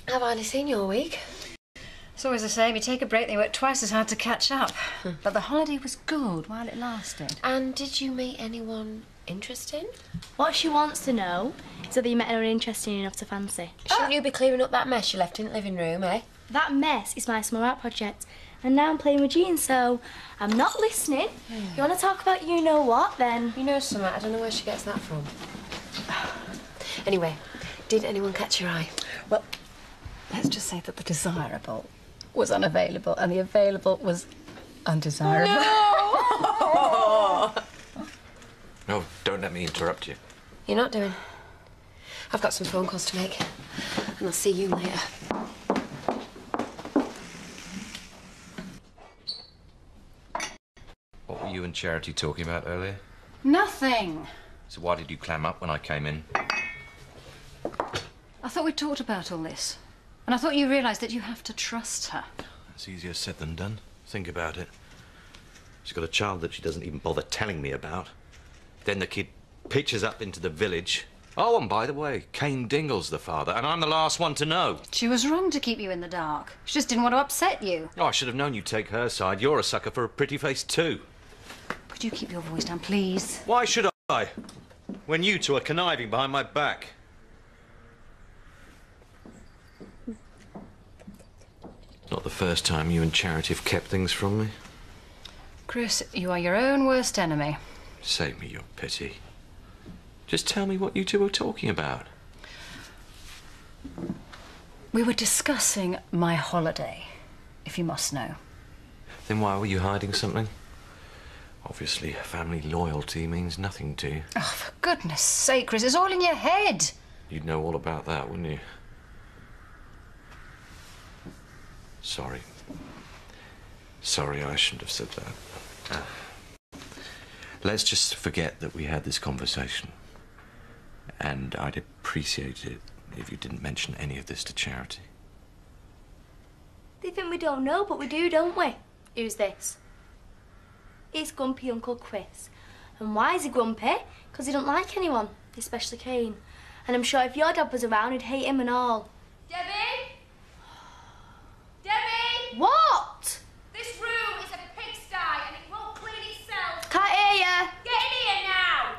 I've hardly seen you all week. It's always the same. You take a break and you work twice as hard to catch up. But the holiday was good while it lasted. And did you meet anyone interesting? What she wants to know is whether you met anyone interesting enough to fancy. Shouldn't you be clearing up that mess you left in the living room, eh? That mess is my small art project. And now I'm playing with Jean, so I'm not listening. You want to talk about you-know-what, then? You know something, I don't know where she gets that from. Anyway, did anyone catch your eye? Well, let's just say that the desirable was unavailable and the available was undesirable. No! No, don't let me interrupt you. You're not doing. I've got some phone calls to make, and I'll see you later. What were you and Charity talking about earlier? Nothing. So why did you clam up when I came in? I thought we talked about all this. And I thought you realised that you have to trust her. It's easier said than done. Think about it. She's got a child that she doesn't even bother telling me about. Then the kid pitches up into the village. Oh, and by the way, Cain Dingle's the father, and I'm the last one to know. She was wrong to keep you in the dark. She just didn't want to upset you. Oh, I should have known you'd take her side. You're a sucker for a pretty face too. Could you keep your voice down, please? Why should I? When you two are conniving behind my back. Not the first time you and Charity have kept things from me. Chris, you are your own worst enemy. Save me your pity. Just tell me what you two were talking about. We were discussing my holiday, if you must know. Then why were you hiding something? Obviously, family loyalty means nothing to you. Oh, for goodness sake, Chris, it's all in your head. You'd know all about that, wouldn't you? Sorry. Sorry, I shouldn't have said that. Let's just forget that we had this conversation. And I'd appreciate it if you didn't mention any of this to Charity. They think we don't know, but we do, don't we? Who's this? It's Grumpy Uncle Chris. And why is he grumpy? Because he don't like anyone, especially Cain. And I'm sure if your dad was around, he'd hate him and all. Debbie? Debbie? What? This room is a pigsty and it won't clean itself. Can't hear ya. Get in here now!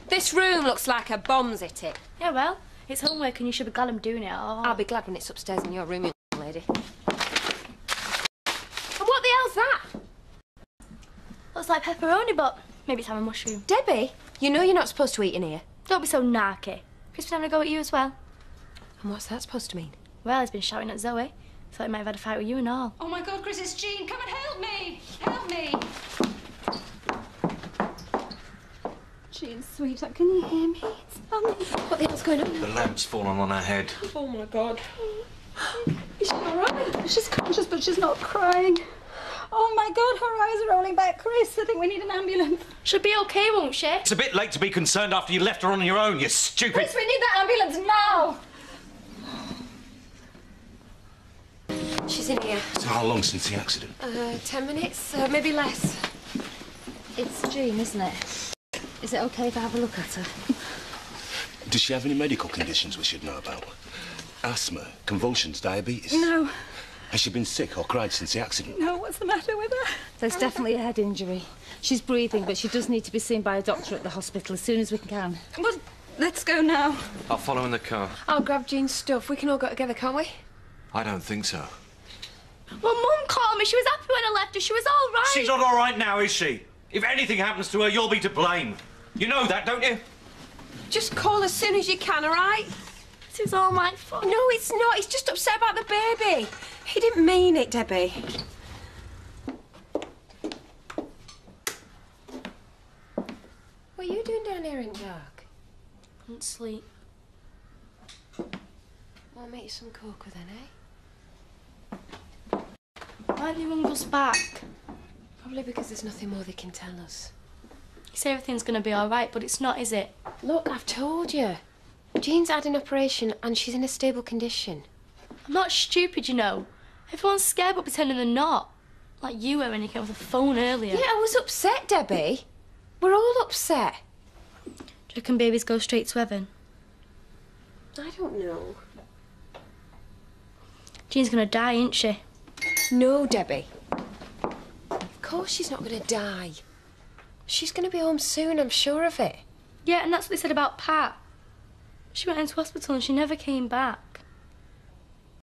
This room looks like a bomb's hit it. Yeah, well, it's homework and you should be glad I'm doing it. Oh. I'll be glad when it's upstairs in your room, young lady. And what the hell's that? Looks like pepperoni, but maybe it's having a mushroom. Debbie, you know you're not supposed to eat in here. Don't be so narky. Chris been having a go at you as well. And what's that supposed to mean? Well, he's been shouting at Zoe. Thought he might have had a fight with you and all. Oh, my God, Chris, it's Jean. Come and help me. Help me. Jean, sweetheart, can you hear me? It's Mummy. What the hell's going on? The lamp's fallen on her head. Oh, my God. Is she all right? She's conscious, but she's not crying. Oh, my God, her eyes are rolling back. Chris, I think we need an ambulance. She'll be okay, won't she? It's a bit late to be concerned after you left her on your own, you stupid... Chris, we need that ambulance now. She's in here. So how long since the accident? 10 minutes, maybe less. It's Jean, isn't it? Is it okay if I have a look at her? Does she have any medical conditions we should know about? Asthma, convulsions, diabetes? No. Has she been sick or cried since the accident? No, what's the matter with her? There's definitely a head injury. She's breathing, but she does need to be seen by a doctor at the hospital as soon as we can. Well, let's go now. I'll follow in the car. I'll grab Jean's stuff. We can all go together, can't we? I don't think so. Well, Mum called me. She was happy when I left her. She was all right. She's not all right now, is she? If anything happens to her, you'll be to blame. You know that, don't you? Just call as soon as you can, all right? This is all my fault. No, it's not. He's just upset about the baby. He didn't mean it, Debbie. What are you doing down here in the dark? Can't sleep. I'll make you some cocoa then, eh? Why didn't you rung us back? Probably Probably because there's nothing more they can tell us. You say everything's going to be all right, but it's not, is it? Look, I've told you. Jean's had an operation and she's in a stable condition. I'm not stupid, you know. Everyone's scared but pretending they're not. Like you were when you came off the phone earlier. Yeah, I was upset, Debbie. We're all upset. Do you reckon babies go straight to heaven? I don't know. Jean's going to die, ain't she? No, Debbie. Of course she's not going to die. She's going to be home soon, I'm sure of it. Yeah, and that's what they said about Pat. She went into hospital and she never came back.